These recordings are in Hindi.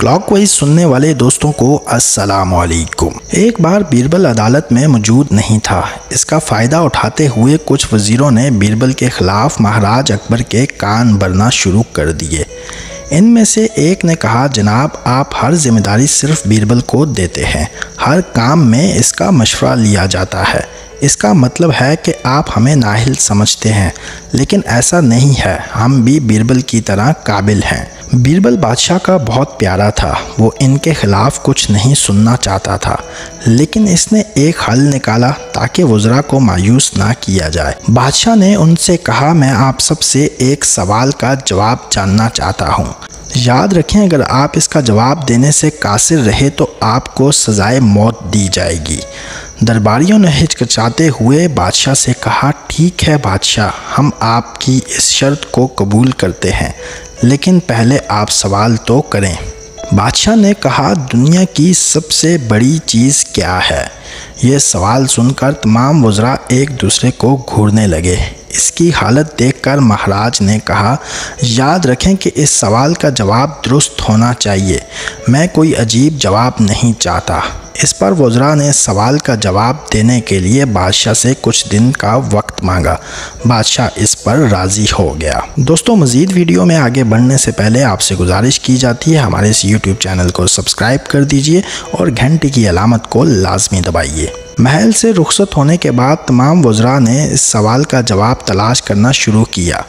क्लॉकवाइज सुनने वाले दोस्तों को अस्सलाम वालेकुम। एक बार बीरबल अदालत में मौजूद नहीं था। इसका फ़ायदा उठाते हुए कुछ वज़ीरों ने बीरबल के ख़िलाफ़ महाराज अकबर के कान भरना शुरू कर दिए। इनमें से एक ने कहा, जनाब आप हर जिम्मेदारी सिर्फ बीरबल को देते हैं, हर काम में इसका मशवरा लिया जाता है। इसका मतलब है कि आप हमें नाहिल समझते हैं, लेकिन ऐसा नहीं है, हम भी बीरबल की तरह काबिल हैं। बीरबल बादशाह का बहुत प्यारा था, वो इनके ख़िलाफ़ कुछ नहीं सुनना चाहता था, लेकिन इसने एक हल निकाला ताकि वज़रा को मायूस ना किया जाए। बादशाह ने उनसे कहा, मैं आप सबसे एक सवाल का जवाब जानना चाहता हूँ। याद रखें, अगर आप इसका जवाब देने से कासिर रहे तो आपको सज़ाए मौत दी जाएगी। दरबारियों ने हिचकिचाते हुए बादशाह से कहा, ठीक है बादशाह, हम आपकी इस शर्त को कबूल करते हैं, लेकिन पहले आप सवाल तो करें। बादशाह ने कहा, दुनिया की सबसे बड़ी चीज़ क्या है? ये सवाल सुनकर तमाम वज़रा एक दूसरे को घूरने लगे। इसकी हालत देखकर महाराज ने कहा, याद रखें कि इस सवाल का जवाब दुरुस्त होना चाहिए, मैं कोई अजीब जवाब नहीं चाहता। इस पर वज़रा ने सवाल का जवाब देने के लिए बादशाह से कुछ दिन का वक्त मांगा। बादशाह इस पर राज़ी हो गया। दोस्तों, मज़ीद वीडियो में आगे बढ़ने से पहले आपसे गुजारिश की जाती है, हमारे इस YouTube चैनल को सब्सक्राइब कर दीजिए और घंटी की अलामत को लाजमी दबाइए। महल से रुखसत होने के बाद तमाम वज़रा ने इस सवाल का जवाब तलाश करना शुरू किया।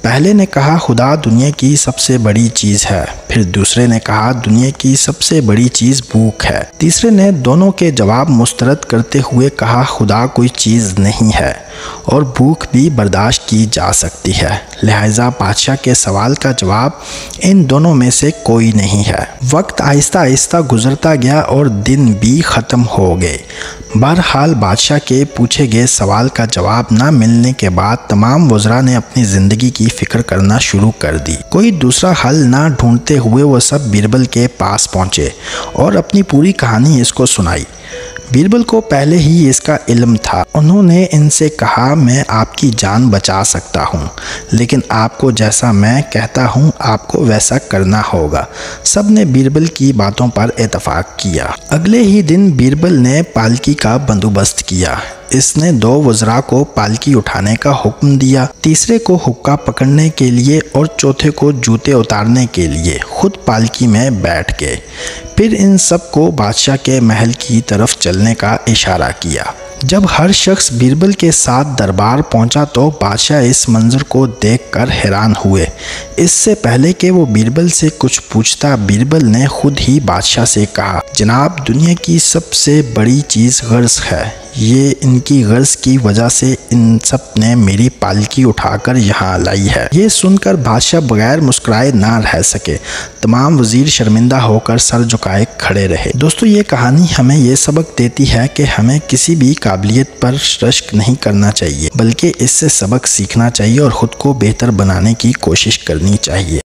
पहले ने कहा, खुदा दुनिया की सबसे बड़ी चीज़ है। फिर दूसरे ने कहा, दुनिया की सबसे बड़ी चीज़ भूख है। तीसरे ने दोनों के जवाब मुस्तरद करते हुए कहा, खुदा कोई चीज़ नहीं है और भूख भी बर्दाश्त की जा सकती है, लिहाजा बादशाह के सवाल का जवाब इन दोनों में से कोई नहीं है। वक्त आहिस्ता आहिस्ता गुजरता गया और दिन भी ख़त्म हो गए। बहरहाल बादशाह के पूछे गए सवाल का जवाब न मिलने के बाद तमाम वज़रा ने अपनी ज़िंदगी की फ़िक्र करना शुरू कर दी। कोई दूसरा हल ना ढूंढते हुए वो सब बीरबल के पास पहुँचे और अपनी पूरी कहानी इसको सुनाई। बीरबल को पहले ही इसका इल्म था। उन्होंने इनसे कहा, मैं आपकी जान बचा सकता हूँ, लेकिन आपको जैसा मैं कहता हूँ आपको वैसा करना होगा। सब ने बीरबल की बातों पर इत्तफाक किया। अगले ही दिन बीरबल ने पालकी का बंदोबस्त किया। इसने दो वज़रा को पालकी उठाने का हुक्म दिया, तीसरे को हुक्का पकड़ने के लिए और चौथे को जूते उतारने के लिए खुद पालकी में बैठ गए। फिर इन सब को बादशाह के महल की तरफ चलने का इशारा किया। जब हर शख्स बीरबल के साथ दरबार पहुंचा तो बादशाह इस मंजर को देखकर हैरान हुए। इससे पहले कि वो बीरबल से कुछ पूछता, बीरबल ने खुद ही बादशाह से कहा, जनाब दुनिया की सबसे बड़ी चीज़ गर्ज़ है। ये इनकी गर्ज की वजह से इन सब ने मेरी पालकी उठाकर यहाँ लाई है। ये सुनकर बादशाह बगैर मुस्कुराए ना रह सके। तमाम वज़ीर शर्मिंदा होकर सर झुकाए खड़े रहे। दोस्तों, ये कहानी हमें ये सबक देती है कि हमें किसी भी काबिलियत पर रश्क नहीं करना चाहिए, बल्कि इससे सबक सीखना चाहिए और ख़ुद को बेहतर बनाने की कोशिश करनी चाहिए।